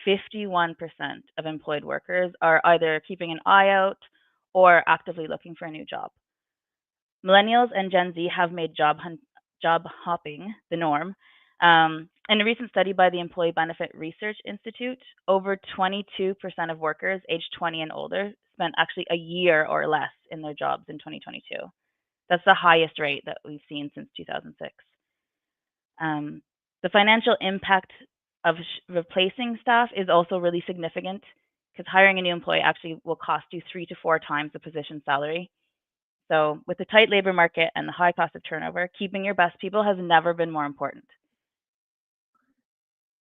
51% of employed workers are either keeping an eye out or actively looking for a new job. Millennials and Gen Z have made job hopping the norm. In a recent study by the Employee Benefit Research Institute, over 22% of workers aged 20 and older spent actually a year or less in their jobs in 2022. That's the highest rate that we've seen since 2006. Um, the financial impact of replacing staff is also really significant because hiring a new employee actually will cost you 3 to 4 times the position salary. So, with the tight labor market and the high cost of turnover, keeping your best people has never been more important.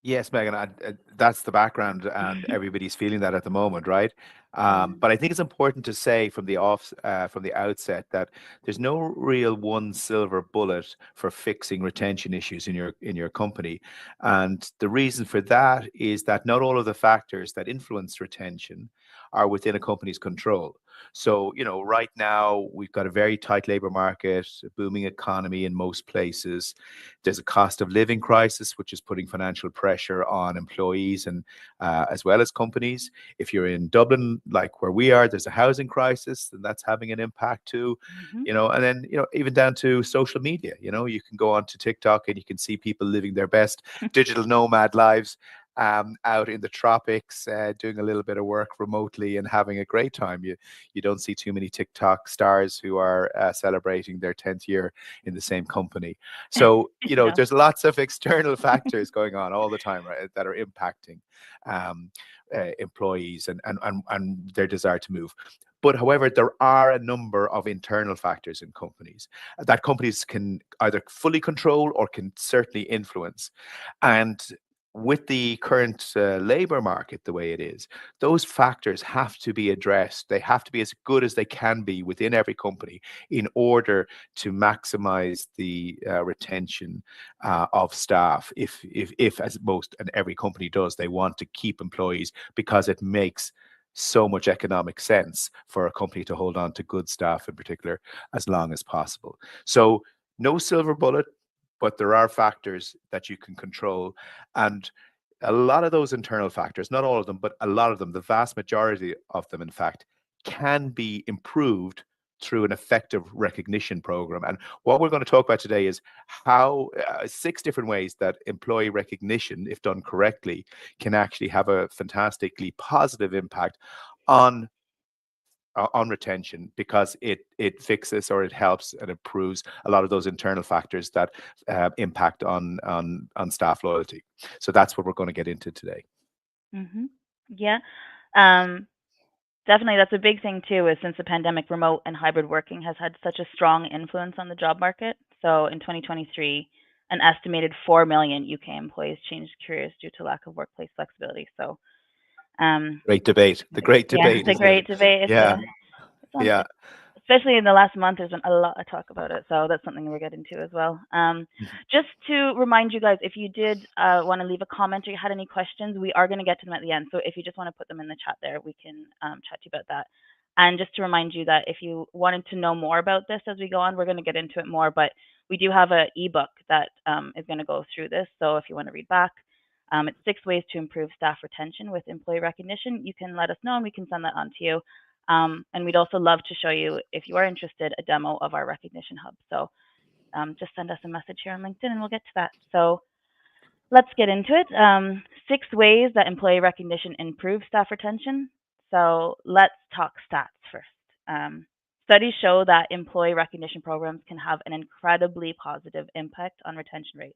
Yes, Megan, that's the background, and everybody's feeling that at the moment, right? Yeah. But I think it's important to say from the outset that there's no real one silver bullet for fixing retention issues in your company, and the reason for that is that not all of the factors that influence retention are within a company's control. So, right now we've got a very tight labor market, a booming economy in most places. There's a cost of living crisis, which is putting financial pressure on employees and as well as companies. If you're in Dublin, like where we are, there's a housing crisis, and that's having an impact too. Hmm. And then even down to social media. You can go onto TikTok and you can see people living their best digital nomad lives. Out in the tropics, doing a little bit of work remotely and having a great time. You don't see too many TikTok stars who are celebrating their 10th year in the same company. So, No. there's lots of external factors going on all the time, right, that are impacting um, employees and their desire to move. But however, there are a number of internal factors in companies that companies can either fully control or can certainly influence. And with the current labor market the way it is, those factors have to be addressed. They have to be as good as they can be within every company in order to maximize the retention of staff. If, as most and every company does, they want to keep employees because it makes so much economic sense for a company to hold on to good staff in particular as long as possible. So, no silver bullet, but there are factors that you can control. And a lot of those internal factors, not all of them, but a lot of them, the vast majority of them, in fact, can be improved through an effective recognition program. And what we're going to talk about today is how 6 different ways that employee recognition, if done correctly, can actually have a fantastically positive impact on on retention, because it fixes or it helps and improves a lot of those internal factors that impact on staff loyalty. So that's what we're going to get into today. Hmm. Yeah. Um, Definitely, that's a big thing too. Is since the pandemic, remote and hybrid working has had such a strong influence on the job market. So in 2023, an estimated 4 million UK employees changed careers due to lack of workplace flexibility. So, um, Great debate. The great yeah, debate, it's a isn't it? great debate. Yeah, It's on, yeah. it's, especially in the last month, there's been a lot of talk about it. So that's something we're getting to as well. Mhm. Just to remind you guys, if you did want to leave a comment or you had any questions, we are going to get to them at the end. So if you just want to put them in the chat there, we can chat to you about that. And just to remind you that if you wanted to know more about this as we go on, we're going to get into it more. But we do have an ebook that is going to go through this. So if you want to read back, it's 6 ways to improve staff retention with employee recognition. You can let us know and we can send that on to you. And we'd also love to show you, if you are interested, a demo of our recognition hub. So just send us a message here on LinkedIn and we'll get to that. So let's get into it. 6 ways that employee recognition improves staff retention. So let's talk stats first. Um, Studies show that employee recognition programs can have an incredibly positive impact on retention rates.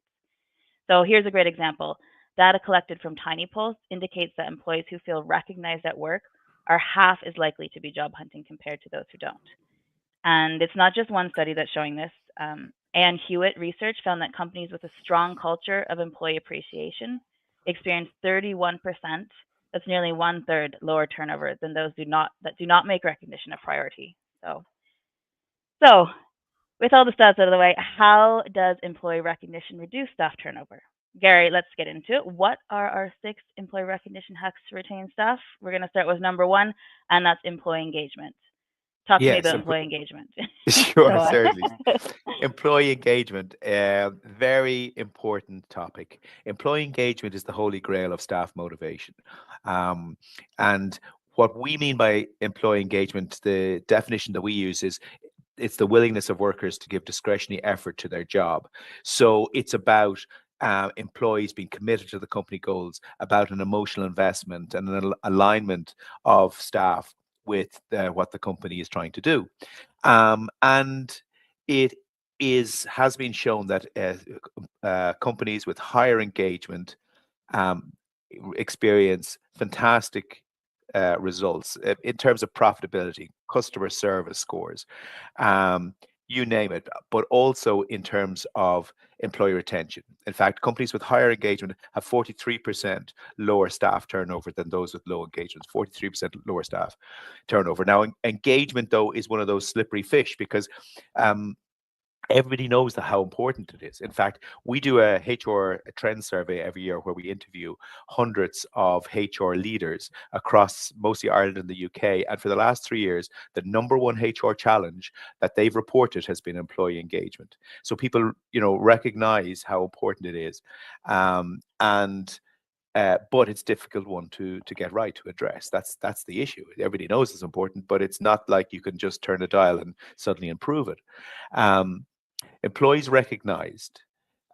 So here's a great example. Data collected from Tiny Pulse indicates that employees who feel recognized at work are half as likely to be job hunting compared to those who don't. And it's not just one study that's showing this. Ann Hewitt research found that companies with a strong culture of employee appreciation experience 31%, that's nearly one third, lower turnover than those that do not make recognition a priority. So with all the stats out of the way, how does employee recognition reduce staff turnover? Gary, let's get into it. What are our 6 employee recognition hacks to retain staff? We're going to start with number 1, and that's employee engagement. Talk to me Yes, about employee engagement. Go sure, on. certainly. Employee engagement, very important topic. Employee engagement is the holy grail of staff motivation. Um, and what we mean by employee engagement, the definition that we use is it's the willingness of workers to give discretionary effort to their job. So it's about employees being committed to the company goals, about an emotional investment and an alignment of staff with what the company is trying to do. And it has been shown that companies with higher engagement um, experience fantastic results in terms of profitability, customer service scores, um, you name it, but also in terms of employee retention. In fact, companies with higher engagement have 43% lower staff turnover than those with low engagements, 43% lower staff turnover. Now, engagement, though, is one of those slippery fish because um, everybody knows how important it is. In fact, we do a HR trend survey every year where we interview hundreds of HR leaders across mostly Ireland and the UK. And for the last 3 years, the number one HR challenge that they've reported has been employee engagement. So people, recognize how important it is. And but it's difficult one to get right, to address. That's the issue. Everybody knows it's important, but it's not like you can just turn a dial and suddenly improve it. Um, Employees recognized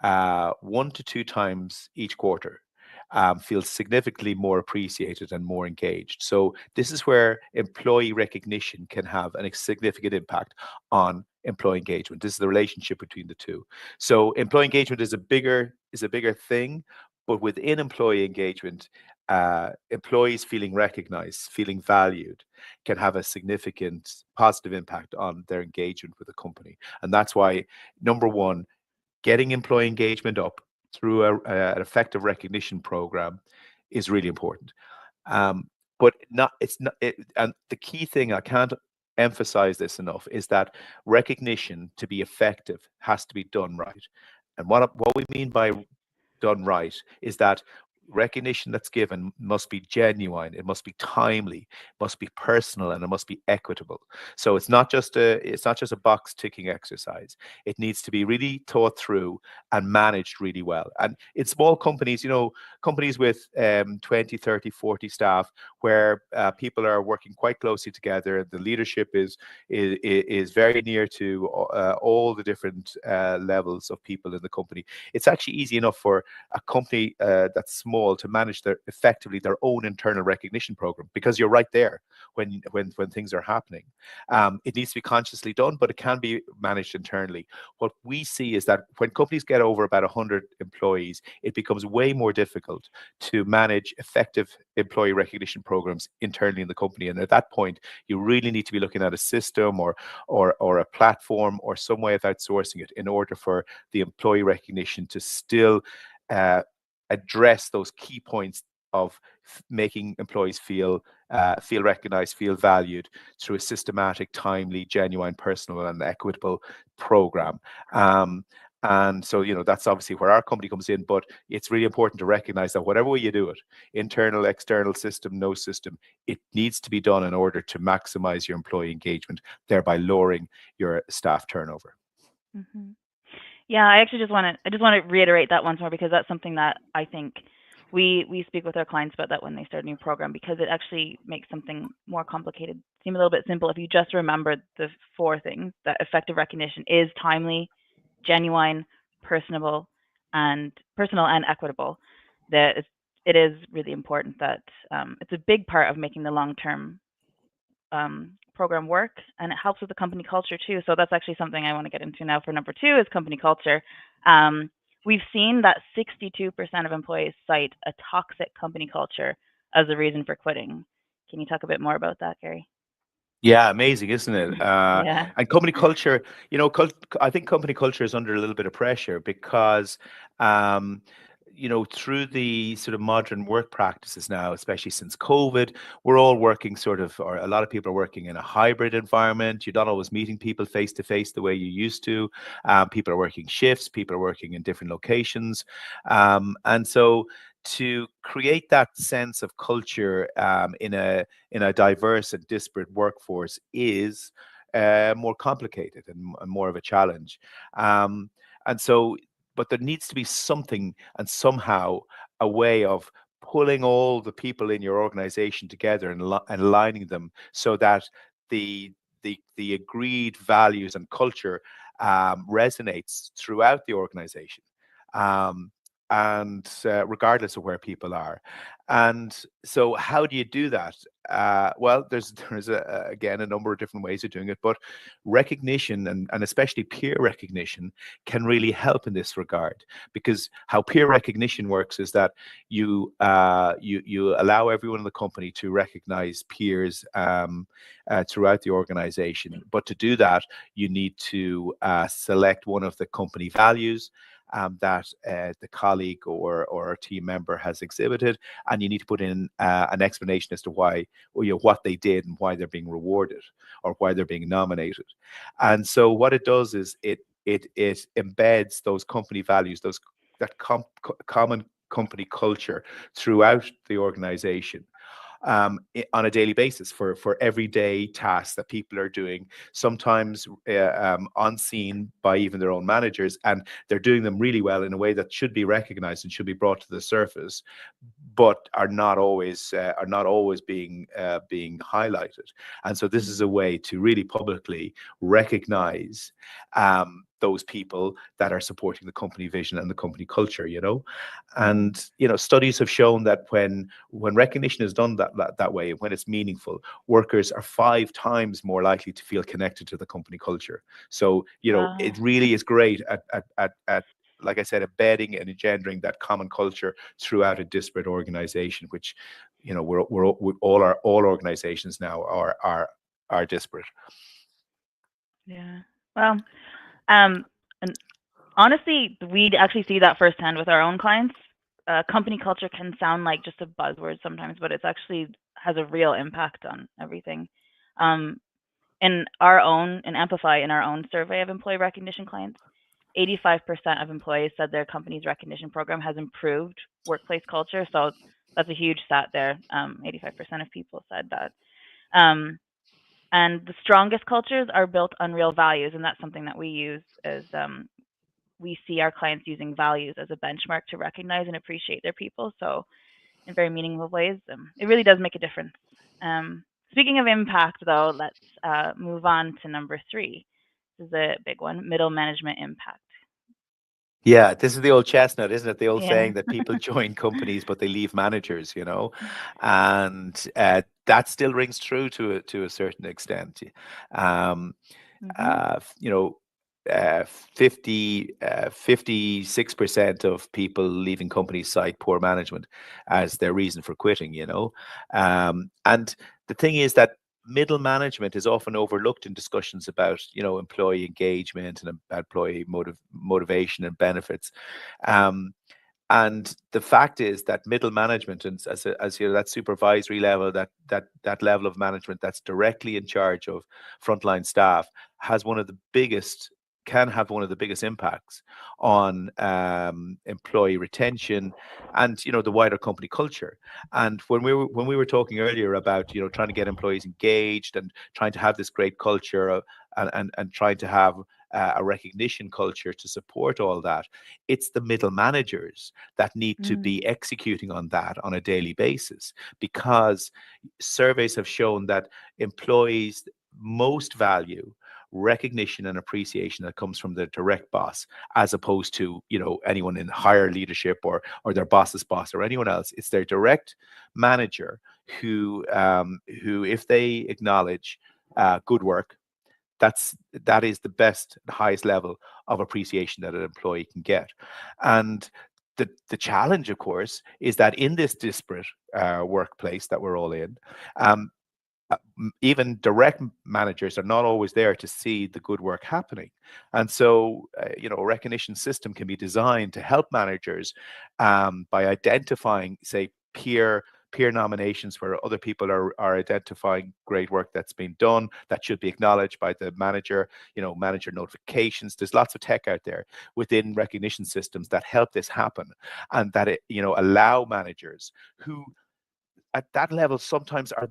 1 to 2 times each quarter feel significantly more appreciated and more engaged. So this is where employee recognition can have a significant impact on employee engagement. This is the relationship between the two. So employee engagement is a bigger thing, but within employee engagement, employees feeling recognized, feeling valued, can have a significant positive impact on their engagement with the company. And that's why, number one, getting employee engagement up through an effective recognition program is really important. Um, but not it's not it, and the key thing, I can't emphasize this enough, is that recognition, to be effective, has to be done right. And what we mean by done right is that recognition that's given must be genuine, it must be timely, must be personal, and it must be equitable. So it's not just a box ticking exercise. It needs to be really thought through and managed really well. And in small companies, companies with 20, 30, 40 staff, where people are working quite closely together, the leadership is very near to all the different levels of people in the company. It's actually easy enough for a company that's small to manage effectively their own internal recognition program, because you're right there when things are happening. It needs to be consciously done, but it can be managed internally. What we see is that when companies get over about 100 employees, it becomes way more difficult to manage effective employee recognition programs internally in the company. And at that point, you really need to be looking at a system or a platform or some way of outsourcing it in order for the employee recognition to still uh, address those key points of making employees feel recognized, feel valued through a systematic, timely, genuine, personal, and equitable program. And so, that's obviously where our company comes in. But it's really important to recognize that whatever way you do it, internal, external, system, no system, it needs to be done in order to maximize your employee engagement, thereby lowering your staff turnover. Hmm. Yeah, I just want to reiterate that once more, because that's something that I think we speak with our clients about, that when they start a new program, because it actually makes something more complicated seem a little bit simple if you just remember the four things: that effective recognition is timely, genuine, personable, and personal and equitable. That it is really important that it's a big part of making the long term program work, and it helps with the company culture too. So that's actually something I want to get into now for number two, is company culture. Um, we've seen that 62% of employees cite a toxic company culture as a reason for quitting. Can you talk a bit more about that, Gary? Yeah, amazing, isn't it? Yeah. And company culture, I think company culture is under a little bit of pressure because, um, through the sort of modern work practices now, especially since COVID, we're all working or a lot of people are working in a hybrid environment. You're not always meeting people face to face the way you used to. People are working shifts, people are working in different locations. And so to create that sense of culture in a diverse and disparate workforce is more complicated and more of a challenge. Um, and so, but there needs to be something and somehow a way of pulling all the people in your organization together and aligning them so that the the agreed values and culture resonates throughout the organization. Um, and regardless of where people are. And so, how do you do that? Well, there's again a number of different ways of doing it, but recognition and especially peer recognition can really help in this regard, because how peer recognition works is that you allow everyone in the company to recognize peers throughout the organization. But to do that, you need to select one of the company values that the colleague or a team member has exhibited, and you need to put in an explanation as to why, or, what they did and why they're being rewarded or why they're being nominated. And so what it does is it embeds those company values, those common company culture throughout the organization on a daily basis for everyday tasks that people are doing, sometimes unseen by even their own managers, and they're doing them really well in a way that should be recognized and should be brought to the surface, but are not always being highlighted. And so this is a way to really publicly recognize those people that are supporting the company vision and the company culture. Mm. And studies have shown that when recognition is done that way, when it's meaningful, workers are 5 times more likely to feel connected to the company culture. So Wow. it really is great at like I said, embedding and engendering that common culture throughout a disparate organization, which we all organizations now are disparate. Yeah. Well, and honestly, we actually see that firsthand with our own clients. Company culture can sound like just a buzzword sometimes, but it's actually has a real impact on everything. Um, in Amplify, in our own survey of employee recognition clients, 85% of employees said their company's recognition program has improved workplace culture. So that's a huge stat there. 85% of people said that. Um, and the strongest cultures are built on real values, and that's something that we use as we see our clients using values as a benchmark to recognize and appreciate their people. So in very meaningful ways, it really does make a difference. Speaking of impact, though, let's move on to number three. This is a big one: middle management impact. Yeah, this is the old chestnut, isn't it? The old Yeah. saying that people join companies, but they leave managers. And that still rings true to a certain extent. Um, Mhm. uh, you know, 56% of people leaving companies cite poor management as their reason for quitting. And the thing is that middle management is often overlooked in discussions about employee engagement and employee motivation and benefits. um, and the fact is that middle management, and that supervisory level, that level of management that's directly in charge of frontline staff, has one of the biggest can have one of the biggest impacts on employee retention and the wider company culture. And when we were talking earlier about trying to get employees engaged and trying to have this great culture and trying to have a recognition culture to support all that, it's the middle managers that need to Mm. be executing on that on a daily basis, because surveys have shown that employees most value recognition and appreciation that comes from their direct boss, as opposed to anyone in higher leadership or their boss's boss or anyone else. It's their direct manager who if they acknowledge good work, that is the best and highest level of appreciation that an employee can get. And the challenge, of course, is that in this disparate workplace that we're all in, um, even direct managers are not always there to see the good work happening. And so, a recognition system can be designed to help managers by identifying, say, peer peer nominations where other people are identifying great work that's been done that should be acknowledged by the manager, manager notifications. There's lots of tech out there within recognition systems that help this happen, and that allow managers who at that level sometimes are,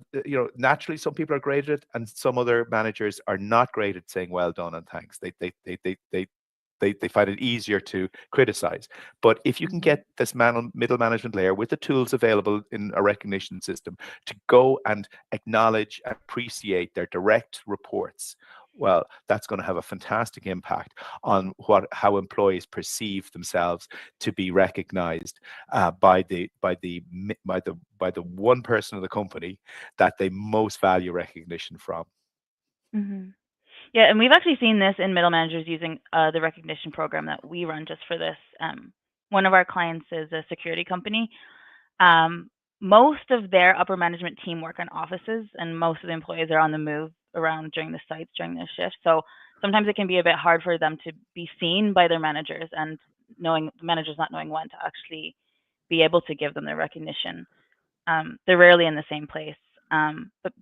naturally some people are great at it and some other managers are not great at saying well done and thanks. They find it easier to criticize. But if you can Mhm. get this middle management layer with the tools available in a recognition system to go and acknowledge and appreciate their direct reports, well, that's going to have a fantastic impact on how employees perceive themselves to be recognized by the one person of the company that they most value recognition from. Mhm. Yeah, and we've actually seen this in middle managers using the recognition program that we run just for this. One of our clients is a security company. Um, Most of their upper management team work in offices, and most of the employees are on the move around during the sites during their shift. So sometimes it can be a bit hard for them to be seen by their managers, and knowing the managers not knowing when to actually be able to give them their recognition. They're rarely in the same place. But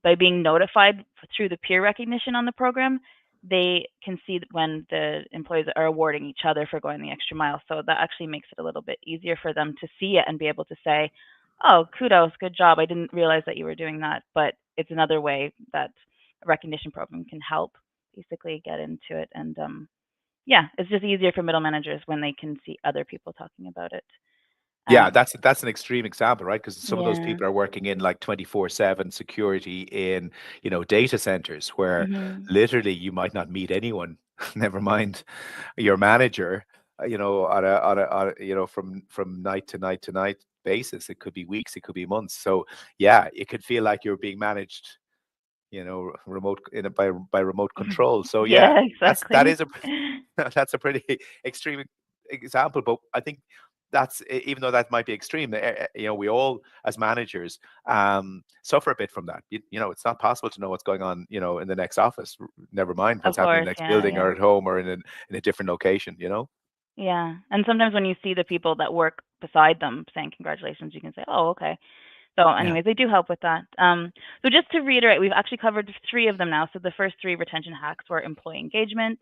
by being notified through the peer recognition on the program, they can see when the employees are awarding each other for going the extra mile. So that actually makes it a little bit easier for them to see it and be able to say, "Oh, kudos, good job. I didn't realize that you were doing that." But it's another way that a recognition program can help basically get into it. And yeah, it's just easier for middle managers when they can see other people talking about it. Yeah, Um, that's an extreme example, right? Because some of those yeah. people are working in like 24/7 security in, data centers where Mhm. literally you might not meet anyone, never mind your manager, from night to night to night basis. It could be weeks, it could be months. So yeah, it could feel like you're being managed, remote by remote control. So yeah, Yeah, that exactly. is a that's a pretty extreme example. But I think even though that might be extreme, we all as managers suffer a bit from that. It's not possible to know what's going on, in the next office. Never mind Of what's happening in course, the next yeah, building yeah. or at home or in a different location. Yeah, and sometimes when you see the people that work beside them saying congratulations, you can say, "Oh, okay." So Yeah. anyways, they do help with that. So just to reiterate, we've actually covered 3 of them now. So the first 3 retention hacks were employee engagement,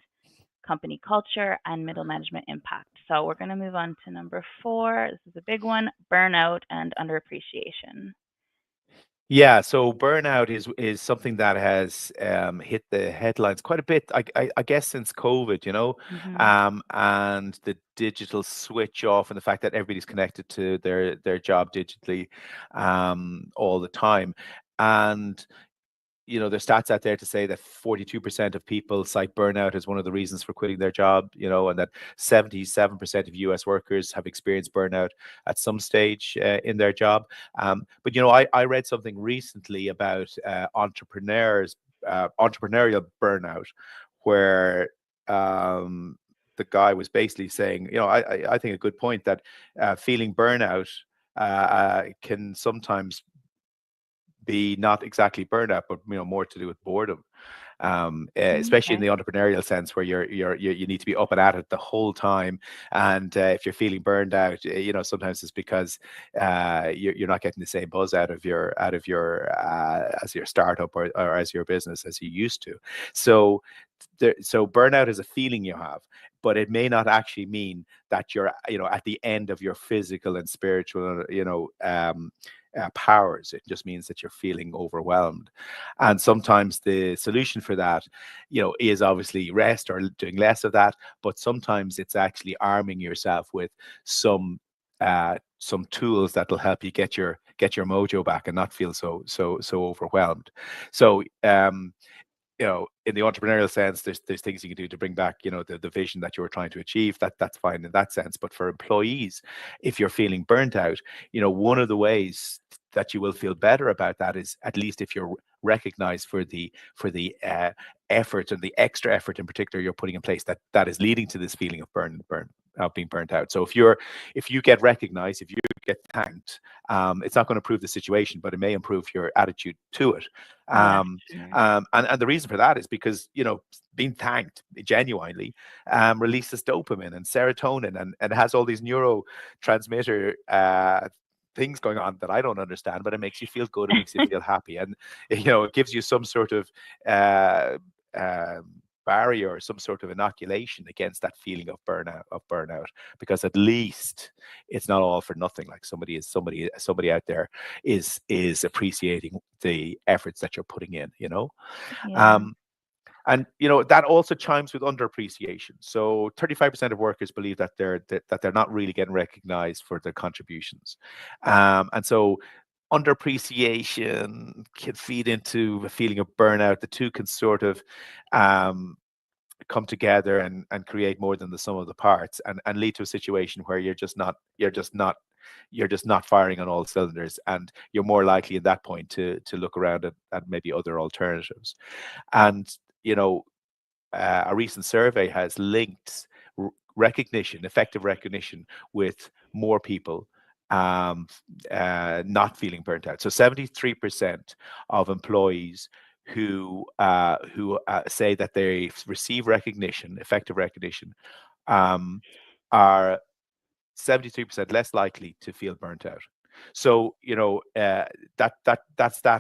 company culture, and middle management impact. So we're gonna move on to number 4. This is a big one, burnout and underappreciation. Yeah, so burnout is something that has hit the headlines quite a bit. I guess since COVID, Mhm. and the digital switch off, and the fact that everybody's connected to their job digitally all the time, and there's stats out there to say that 42% of people cite burnout as one of the reasons for quitting their job, and that 77% of US workers have experienced burnout at some stage in their job. But, I read something recently about entrepreneurial burnout, where um, the guy was basically saying, I think a good point that feeling burnout can sometimes be not exactly burnout, but more to do with boredom. Especially in Okay. the entrepreneurial sense, where you need to be up and at it the whole time, and if you're feeling burned out, sometimes it's because you're not getting the same buzz out of your as your startup or as your business as you used to. So so burnout is a feeling you have, but it may not actually mean that you're at the end of your physical and spiritual powers. It just means that you're feeling overwhelmed. And sometimes the solution for that, is obviously rest or doing less of that. But sometimes it's actually arming yourself with some tools that will help you get your mojo back and not feel so overwhelmed. So in the entrepreneurial sense, there's things you can do to bring back, the vision that you were trying to achieve. That's fine in that sense. But for employees, if you're feeling burnt out, one of the ways that you will feel better about that is, at least if you're recognized for the effort and the extra effort in particular you're putting in place, that is leading to this feeling of being burnt out. So if you get recognized, if you get thanked, it's not going to improve the situation, but it may improve your attitude to it. Yeah, Um, sure. and the reason for that is because, being thanked genuinely releases dopamine and serotonin, and has all these neurotransmitter things going on that I don't understand, but it makes you feel good. It makes you feel happy, and it gives you some sort of uh, barrier, some sort of inoculation against that feeling of burnout, because at least it's not all for nothing. Like somebody out there is appreciating the efforts that you're putting in. Yeah. Um, and that also chimes with underappreciation. So 35% of workers believe that they're not really getting recognized for their contributions, and so underappreciation can feed into a feeling of burnout. The two can sort of um, come together and create more than the sum of the parts, and lead to a situation where you're just not firing on all cylinders, and you're more likely at that point to look around at maybe other alternatives. And a recent survey has linked effective recognition, with more people not feeling burnt out. So 73% of employees who say that they receive recognition, effective recognition, um, are 73% less likely to feel burnt out. So that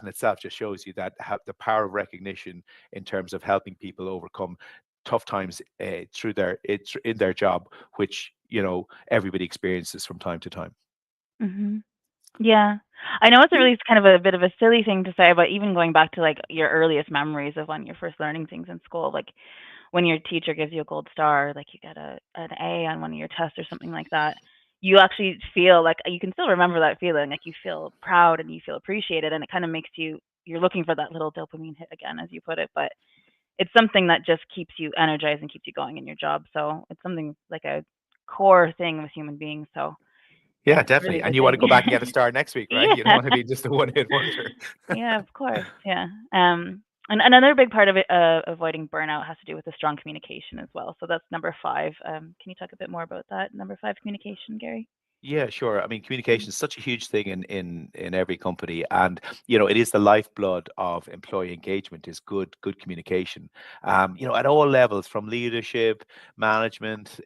in itself just shows you that the power of recognition in terms of helping people overcome tough times in their job, which everybody experiences from time to time. Mhm. Yeah. I know it's a really kind of a bit of a silly thing to say, but even going back to like your earliest memories of when you're first learning things in school, like when your teacher gives you a gold star, like you get an A on one of your tests or something like that, you actually feel like you can still remember that feeling, like you feel proud and you feel appreciated, and it kind of makes you're looking for that little dopamine hit again, as you put it. But it's something that just keeps you energized and keeps you going in your job. So it's something like a core thing with human beings. So Yeah, it's a really definitely. And good you want to thing. go back and get a star next week, right? You don't Yeah. want to be just a one-hit wonder. Yeah, of course. Yeah. And another big part of it, avoiding burnout, has to do with the strong communication as well. So that's number five. Can you talk a bit more about that? Number five, communication, Gary. Yeah, sure. I mean, Mm. communication is such a huge thing in every company, and it is the lifeblood of employee engagement. Is good communication. At all levels, from leadership, management,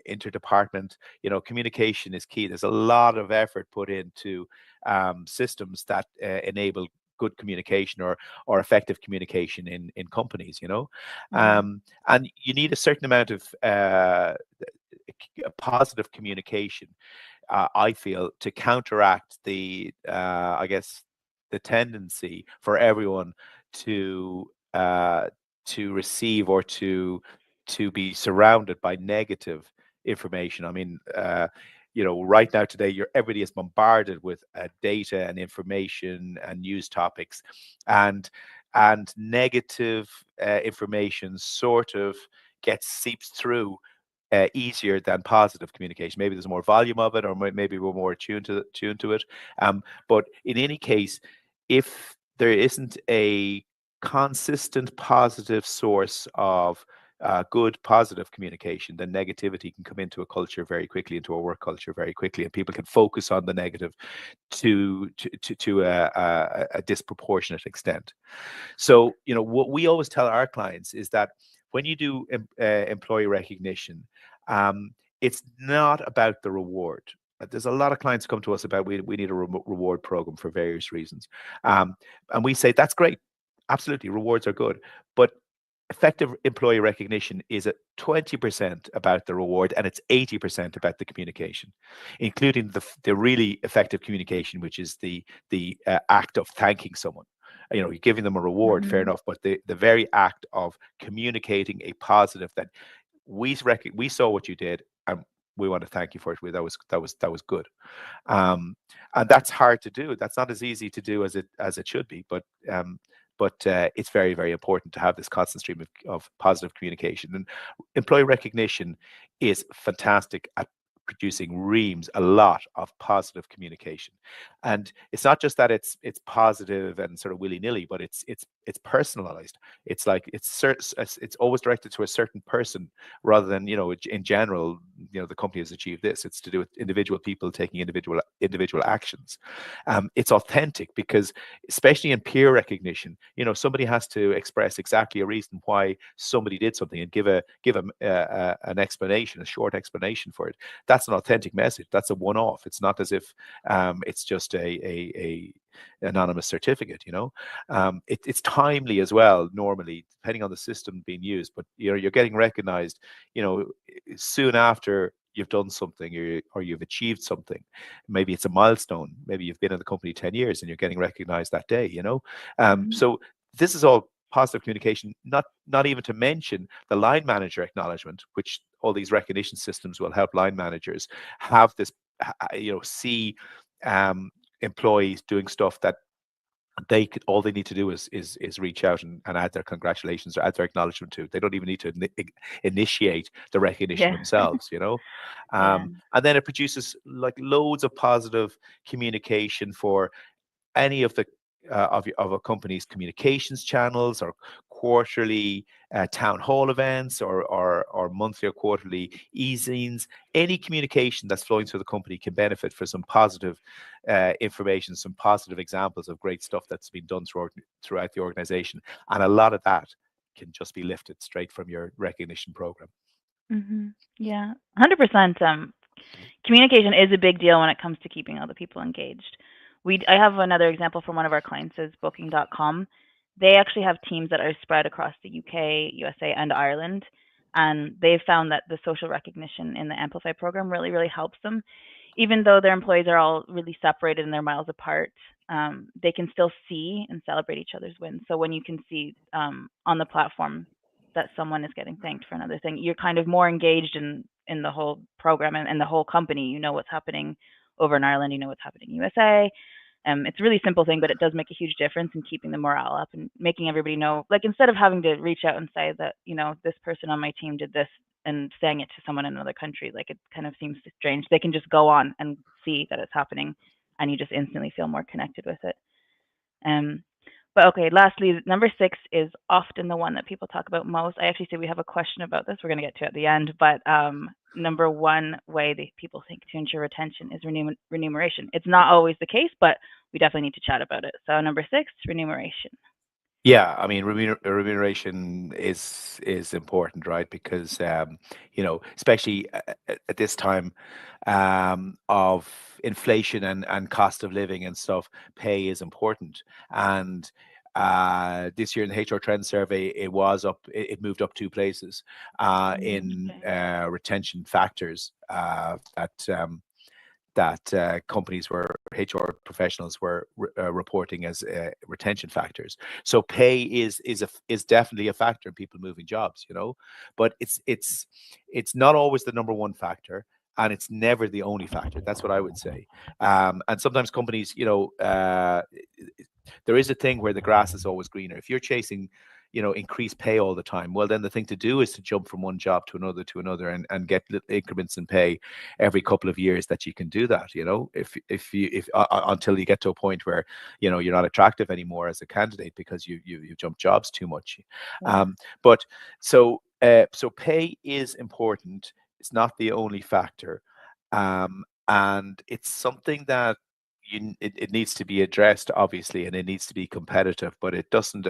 interdepartment. Communication is key. There's a lot of effort put into systems that enable good communication, or effective communication in companies. Mhm. And you need a certain amount of positive communication, I feel, to counteract I guess, the tendency for everyone to uh, to receive, or to be surrounded by negative information. I mean, right now today, everybody is bombarded with data and information and news topics, and negative information sort of gets seeps through easier than positive communication. Maybe there's more volume of it, or maybe we're more tuned to it. But in any case, if there isn't a consistent positive source of good positive communication, then negativity can come into a culture very quickly, into a work culture very quickly, and people can focus on the negative to a disproportionate extent. So, what we always tell our clients is that when you do employee recognition, um, it's not about the reward. There's a lot of clients come to us about, we need a reward program for various reasons. Um, and we say, that's great. Absolutely, rewards are good. But effective employee recognition is at 20% about the reward, and it's 80% about the communication, including the really effective communication, which is the act of thanking someone. You're giving them a reward, fair Mhm. enough, but the very act of communicating a positive, that we saw what you did, and we want to thank you for it. That was good. um, and that's hard to do. That's not as easy to do as it should be, but it's very, very important to have this constant stream of positive communication. And employee recognition is fantastic at producing a lot of positive communication. And it's not just that it's positive and sort of willy nilly, but it's personalized. It's like it's always directed to a certain person, rather than, in general, the company has achieved this. It's to do with individual people taking individual actions. It's authentic, because especially in peer recognition, somebody has to express exactly a reason why somebody did something, and give an explanation, a short explanation for it. that's an authentic message. That's a one-off. It's not as if it's just a anonymous certificate. It's timely as well, normally, depending on the system being used. But you're getting recognized, soon after you've done something, or you've achieved something. Maybe it's a milestone. Maybe you've been in the company 10 years and you're getting recognized that day. Mhm. So this is all positive communication, not even to mention the line manager acknowledgement, which all these recognition systems will help line managers have this, see employees doing stuff that all they need to do is reach out and add their congratulations or add their acknowledgement to. They don't even need to initiate the recognition Yeah. themselves. Yeah. And then it produces like loads of positive communication for any of the of a company's communications channels, or quarterly town hall events, or monthly or quarterly e-zines. Any communication that's flowing through the company can benefit for some positive information, some positive examples of great stuff that's been done throughout the organization, and a lot of that can just be lifted straight from your recognition program. Yeah. 100%. Communication is a big deal when it comes to keeping other people engaged. I have another example from one of our clients is Booking.com. They actually have teams that are spread across the UK, USA, and Ireland, and they've found that the social recognition in the Amplify program really, really helps them. Even though their employees are all really separated and they're miles apart, they can still see and celebrate each other's wins. So when you can see on the platform that someone is getting thanked for another thing, you're kind of more engaged in the whole program and the whole company. You know what's happening over in Ireland. You know what's happening in USA. It's a really simple thing, but it does make a huge difference in keeping the morale up and making everybody know. Like instead of having to reach out and say that this person on my team did this and saying it to someone in another country, like it kind of seems strange. They can just go on and see that it's happening, and you just instantly feel more connected with it. Um, but okay, lastly, number six is often the one that people talk about most. I actually say we have a question about this. We're going to get to at the end, but number one way that people think to ensure retention is remuneration. It's not always the case, but we definitely need to chat about it. So number six, remuneration. Yeah, I mean, remuneration is important, right? Because especially at this time of inflation and cost of living and stuff, pay is important. And this year in the HR Trend Survey, it was up. It moved up two places in Okay. retention factors that companies were HR professionals were reporting as retention factors. So pay is definitely a factor in people moving jobs. But it's not always the number one factor. And it's never the only factor. That's what I would say. And sometimes companies, there is a thing where the grass is always greener. If you're chasing, increased pay all the time, well, then the thing to do is to jump from one job to another, and get little increments in pay every couple of years that you can do that. If until you get to a point where you're not attractive anymore as a candidate because you jump jobs too much. Yeah. But so pay is important. It's not the only factor, and it's something that it needs to be addressed, obviously, and it needs to be competitive, but it doesn't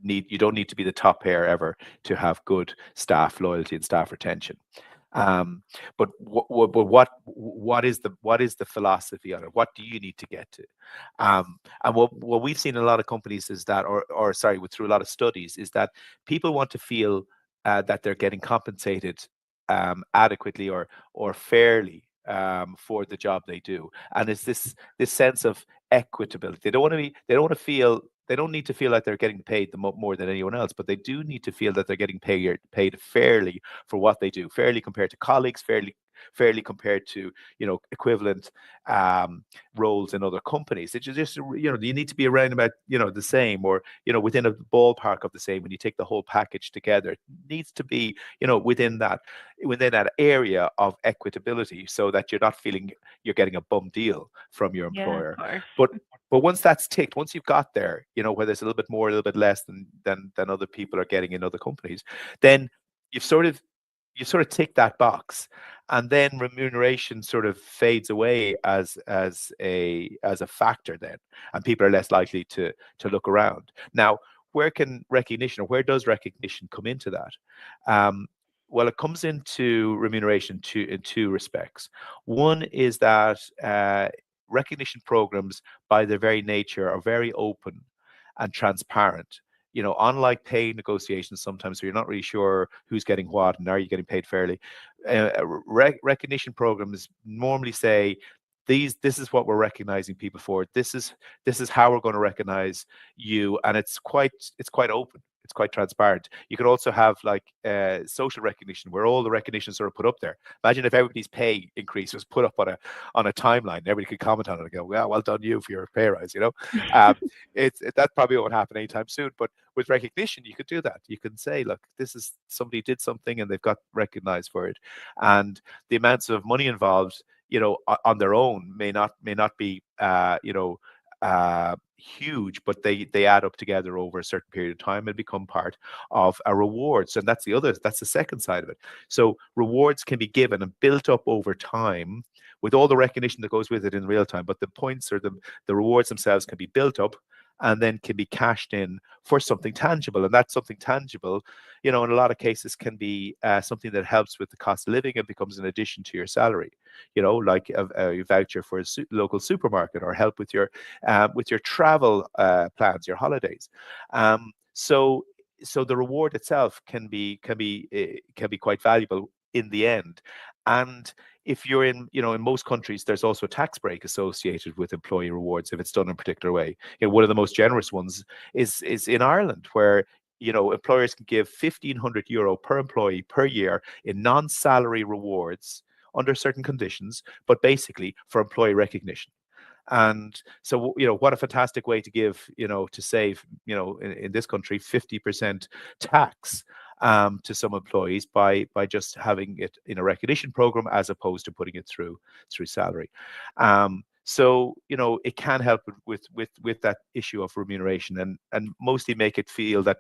you don't need to be the top pair ever to have good staff loyalty and staff retention. Um, but what is the philosophy on it? What do you need to get to? And what we've seen in a lot of companies is that, or sorry, through a lot of studies, is that people want to feel that they're getting compensated adequately or fairly for the job they do, and it's this sense of equitability. They don't want to be. They don't want to feel. They don't need to feel like they're getting paid more than anyone else, but they do need to feel that they're getting paid fairly for what they do, fairly compared to colleagues, fairly compared to equivalent um, roles in other companies. It's just you need to be around about the same, or within a ballpark of the same. When you take the whole package together, it needs to be within that area of equitability, so that you're not feeling you're getting a bum deal from your Yeah, of employer. course. But once that's ticked, once you've got there, where there's a little bit more, a little bit less than other people are getting in other companies, then you've sort of tick that box, and then remuneration sort of fades away as a factor then, and people are less likely to look around. Now, where does recognition come into that? Um, Well, it comes into remuneration in two respects. One is that recognition programs, by their very nature, are very open and transparent. Unlike pay negotiations sometimes where you're not really sure who's getting what and are you getting paid fairly, recognition programs normally say, this is what we're recognizing people for. This is how we're going to recognize you, and it's quite open. It's quite transparent. You could also have like social recognition, where all the recognitions are put up there. Imagine if everybody's pay increase was put up on a timeline. Everybody could comment on it and go, well done you for your pay rise. Um, that probably won't happen anytime soon. But with recognition, you could do that. You can say, look, this is somebody did something and they've got recognized for it, and the amounts of money involved, on their own may not be huge, but they add up together over a certain period of time and become part of a rewards. And that's the second side of it. So rewards can be given and built up over time with all the recognition that goes with it in real time. But the points or the rewards themselves can be built up and then can be cashed in for something tangible. And that something tangible, in a lot of cases, can be something that helps with the cost of living and becomes an addition to your salary. Like a voucher for a local supermarket, or help with your travel plans, your holidays. So the reward itself can be quite valuable in the end. And if you're in most countries, there's also a tax break associated with employee rewards if it's done in a particular way. One of the most generous ones is in Ireland, where employers can give €1,500 per employee per year in non-salary rewards under certain conditions, but basically for employee recognition. And so, what a fantastic way to give, to save, in this country, 50% tax to some employees by just having it in a recognition program as opposed to putting it through salary. So, it can help with that issue of remuneration, and mostly make it feel that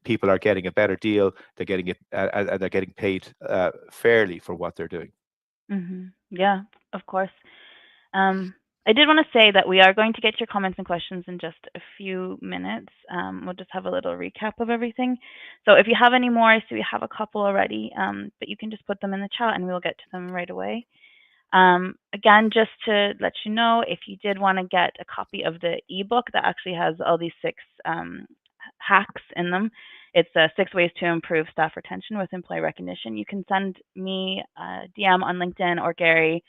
people are getting a better deal. They're getting it, and they're getting paid fairly for what they're doing. Yeah, of course. Um, I did want to say that we are going to get your comments and questions in just a few minutes. We'll just have a little recap of everything. So if you have any more, I see we have a couple already, but you can just put them in the chat and we'll get to them right away. Again, just to let you know, if you did want to get a copy of the ebook that actually has all these 6 hacks in them, it's 6 ways to improve staff retention with employee recognition. You can send me a DM on LinkedIn or Gary,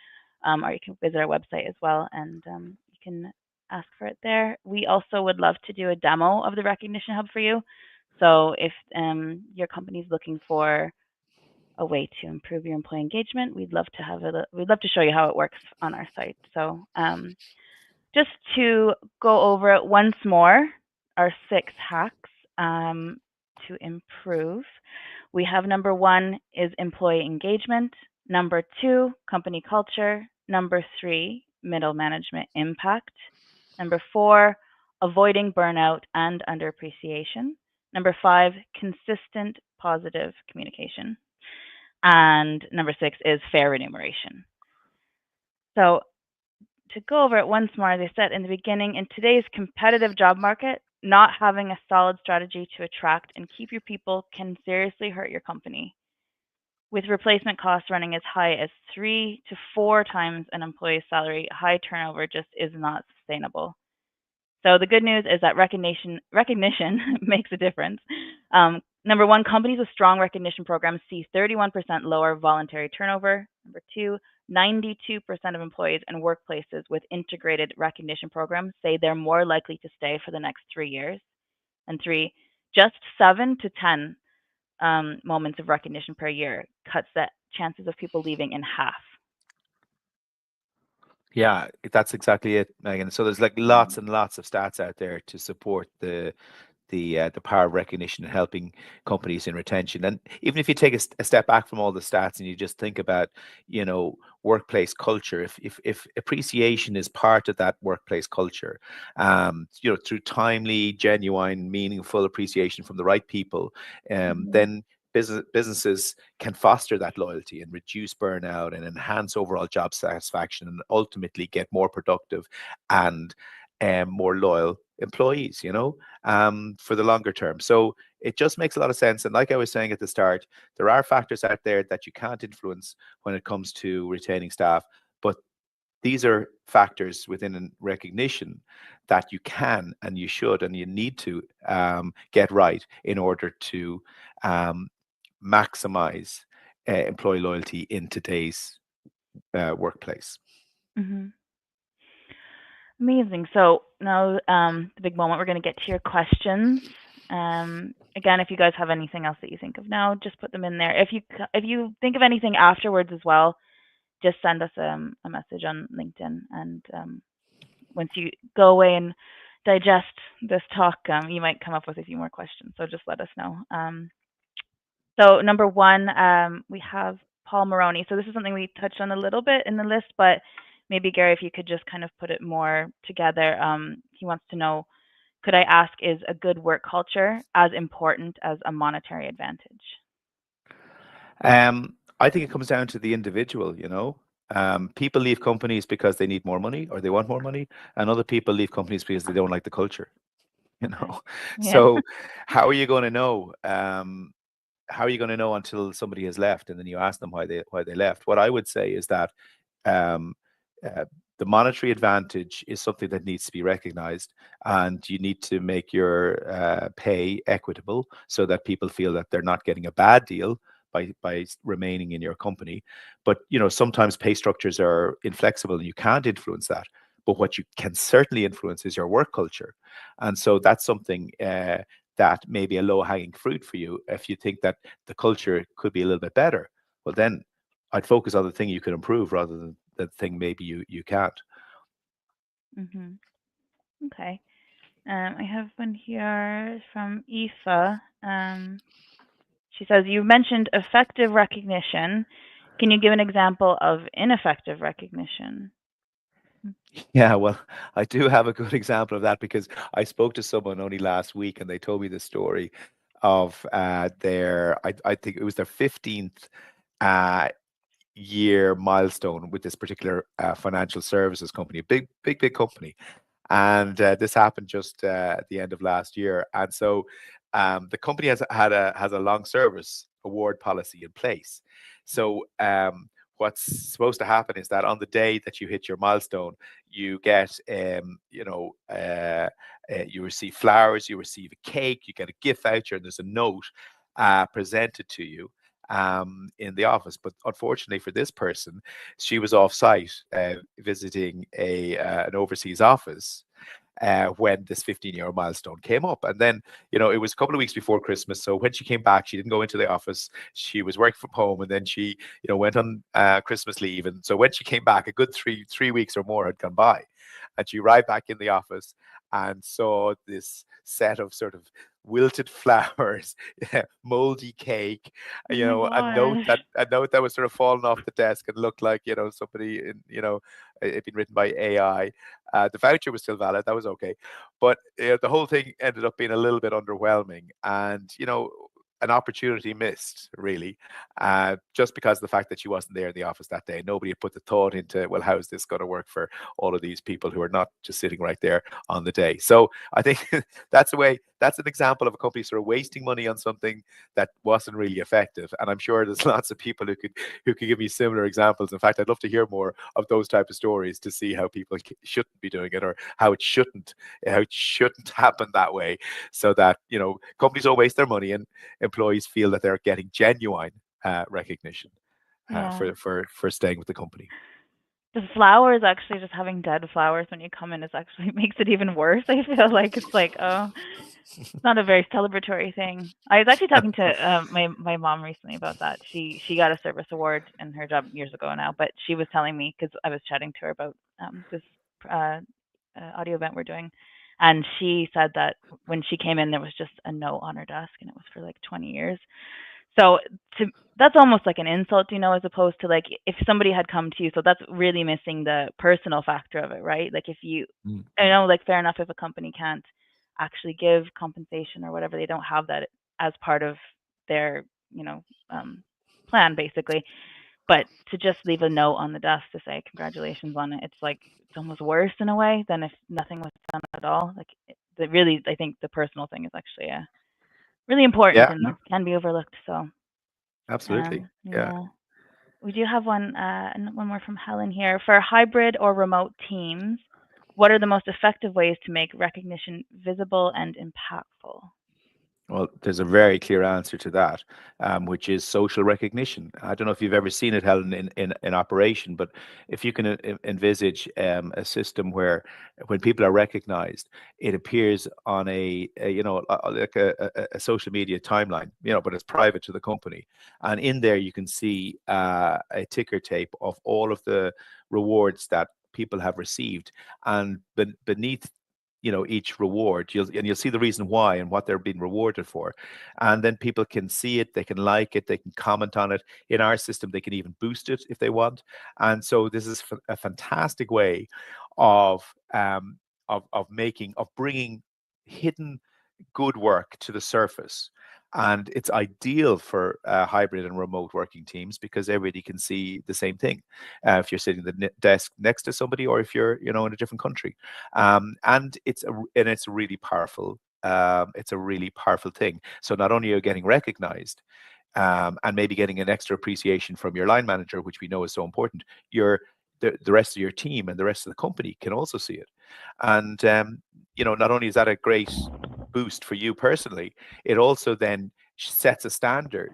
or you can visit our website as well, and you can ask for it there. We also would love to do a demo of the Recognition Hub for you. So if your company is looking for a way to improve your employee engagement, we'd love to have it. We'd love to show you how it works on our site. So just to go over it once more, our 6 hacks to improve. We have number 1 is employee engagement. Number 2, company culture. Number 3, middle management impact. Number 4, avoiding burnout and underappreciation. Number 5, consistent positive communication. And number 6 is fair remuneration. So to go over it once more, as I said in the beginning, in today's competitive job market, not having a solid strategy to attract and keep your people can seriously hurt your company. With replacement costs running as high as 3 to 4 times an employee's salary, high turnover just is not sustainable. So the good news is that recognition makes a difference. Number 1, companies with strong recognition programs see 31% lower voluntary turnover. Number 2, 92% of employees in workplaces with integrated recognition programs say they're more likely to stay for the next 3 years. And 3, just 7 to 10 moments of recognition per year cuts the chances of people leaving in half. Yeah, that's exactly it, Megan. So there's like lots Mm-hmm. and lots of stats out there to support the power of recognition and helping companies in retention. And even if you take a step back from all the stats and you just think about, workplace culture, if appreciation is part of that workplace culture, through timely, genuine, meaningful appreciation from the right people, Mm-hmm. then businesses can foster that loyalty and reduce burnout and enhance overall job satisfaction and ultimately get more productive and more loyal employees, for the longer term. So it just makes a lot of sense. And like I was saying at the start, there are factors out there that you can't influence when it comes to retaining staff, but these are factors within recognition that you can and you should and you need to get right in order to um, maximize employee loyalty in today's workplace. Mhm. Amazing. So now, the big moment. We're going to get to your questions. Again, if you guys have anything else that you think of now, just put them in there. If you think of anything afterwards as well, just send us a message on LinkedIn. And once you go away and digest this talk, you might come up with a few more questions. So just let us know. So number one, we have Paul Maroney. So this is something we touched on a little bit in the list, but maybe Gary, if you could just kind of put it more together. He wants to know, could I ask, is a good work culture as important as a monetary advantage? I think it comes down to the individual. People leave companies because they need more money or they want more money, and other people leave companies because they don't like the culture. You Okay. know, Yeah. so how are you going to know? How are you going to know until somebody has left, and then you ask them why they left? What I would say is that um, uh, the monetary advantage is something that needs to be recognized, and you need to make your pay equitable so that people feel that they're not getting a bad deal by remaining in your company. But sometimes pay structures are inflexible and you can't influence that. But what you can certainly influence is your work culture, and so that's something that may be a low hanging fruit for you. If you think that the culture could be a little bit better, well then I'd focus on the thing you can improve rather than the thing maybe you can't. Mhm. Okay. I have one here from Aoife. She says, you mentioned effective recognition. Can you give an example of ineffective recognition? Yeah, well, I do have a good example of that because I spoke to someone only last week and they told me the story of I think it was their 15th uh, year milestone with this particular financial services company, a big company. And this happened just at the end of last year. And so the company has a long service award policy in place. So what's supposed to happen is that on the day that you hit your milestone, you get you receive flowers, you receive a cake, you get a gift voucher, and there's a note presented to you in the office. But unfortunately for this person, she was off site visiting an overseas office when this 15-year milestone came up. And then, it was a couple of weeks before Christmas. So when she came back, she didn't go into the office. She was working from home, and then she, went on Christmas leave. And so when she came back, a good three weeks or more had gone by, and she arrived back in the office and saw this set of sort of wilted flowers, moldy cake, Oh my gosh. a note that was sort of fallen off the desk and looked like somebody it had been written by AI. The voucher was still valid, that was okay, but the whole thing ended up being a little bit underwhelming, and an opportunity missed, really, just because of the fact that she wasn't there in the office that day. Nobody had put the thought into, well, how is this going to work for all of these people who are not just sitting right there on the day. So I think that's an example of a company sort of wasting money on something that wasn't really effective. And I'm sure there's lots of people who could give me similar examples. In fact, I'd love to hear more of those type of stories to see how people shouldn't be doing it, or how it shouldn't happen that way, so that companies don't waste their money and employees feel that they're getting genuine recognition Yeah. for staying with the company. The flowers, actually, just having dead flowers when you come in is actually makes it even worse. I feel like it's like, oh, it's not a very celebratory thing. I was actually talking to my mom recently about that. She got a service award in her job years ago now, but she was telling me, because I was chatting to her about this uh, audio event we're doing, and she said that when she came in, there was just a note on her desk, and it was for like 20 years. So to that's almost like an insult, as opposed to like if somebody had come to you. So that's really missing the personal factor of it, right? Like if you, Mm. I know, like fair enough if a company can't actually give compensation or whatever, they don't have that as part of their, you know, um, plan basically. But to just leave a note on the desk to say congratulations on it, it's like it's almost worse in a way than if nothing was done at all. Like really, I think the personal thing is actually really important Yeah, and no, can be overlooked. So absolutely. Yeah. yeah. We do have one more from Helen here. For hybrid or remote teams, what are the most effective ways to make recognition visible and impactful? Well, there's a very clear answer to that, which is social recognition. I don't know if you've ever seen it, Helen, in operation, but if you can envisage a system where when people are recognized, it appears on like a social media timeline, but it's private to the company. And in there, you can see a ticker tape of all of the rewards that people have received. And beneath each reward, you'll see the reason why and what they're being rewarded for, and then people can see it, they can like it, they can comment on it. In our system, they can even boost it if they want. And so this is a fantastic way of bringing hidden good work to the surface. And it's ideal for hybrid and remote working teams because everybody can see the same thing. If you're sitting at the desk next to somebody, or if you're, in a different country, and it's really powerful. It's a really powerful thing. So not only are you getting recognized, and maybe getting an extra appreciation from your line manager, which we know is so important, the rest of your team and the rest of the company can also see it. And not only is that a great boost for you personally, it also then sets a standard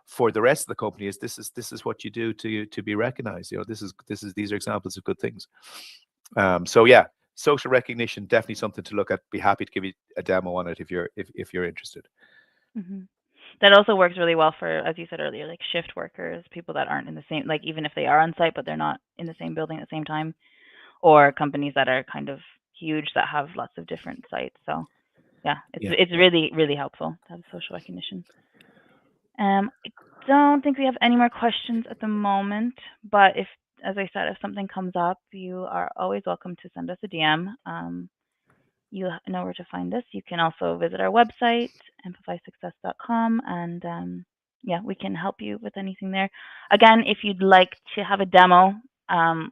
for the rest of the company. Is this is what you do to be recognized? These are examples of good things. So yeah, social recognition, definitely something to look at. Be happy to give you a demo on it if you're interested. Hmm. That also works really well for, as you said earlier, like shift workers, people that aren't in the same, like even if they are on site, but they're not in the same building at the same time, or companies that are kind of huge that have lots of different sites. So yeah, Yeah. it's really really helpful to have social recognition. I don't think we have any more questions at the moment, but if, as I said, if something comes up, you are always welcome to send us a DM. You know where to find us. You can also visit our website, amplifysuccess.com, and yeah, we can help you with anything there. Again, if you'd like to have a demo,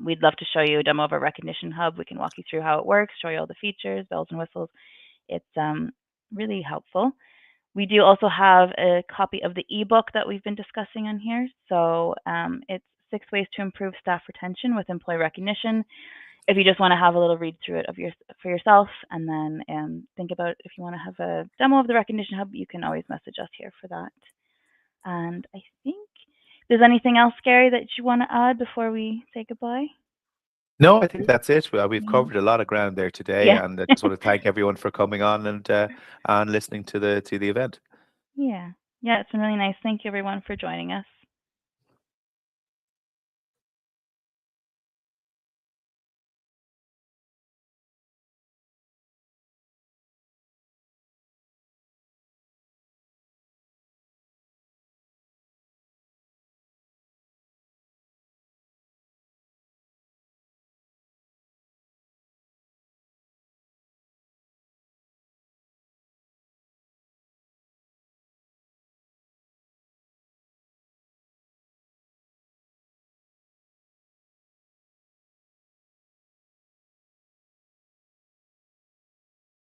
we'd love to show you a demo of our recognition hub. We can walk you through how it works, show you all the features, bells and whistles. It's really helpful. We do also have a copy of the ebook that we've been discussing on here. So it's 6 ways to improve staff retention with employee recognition. If you just want to have a little read through it for yourself, and then think about if you want to have a demo of the recognition hub, you can always message us here for that. And I think there's anything else, Gary, that you want to add before we say goodbye? No, I think that's it. We've Yeah. covered a lot of ground there today, Yeah. and I just want to thank everyone for coming on and listening to the event. Yeah. Yeah. It's been really nice. Thank you, everyone, for joining us.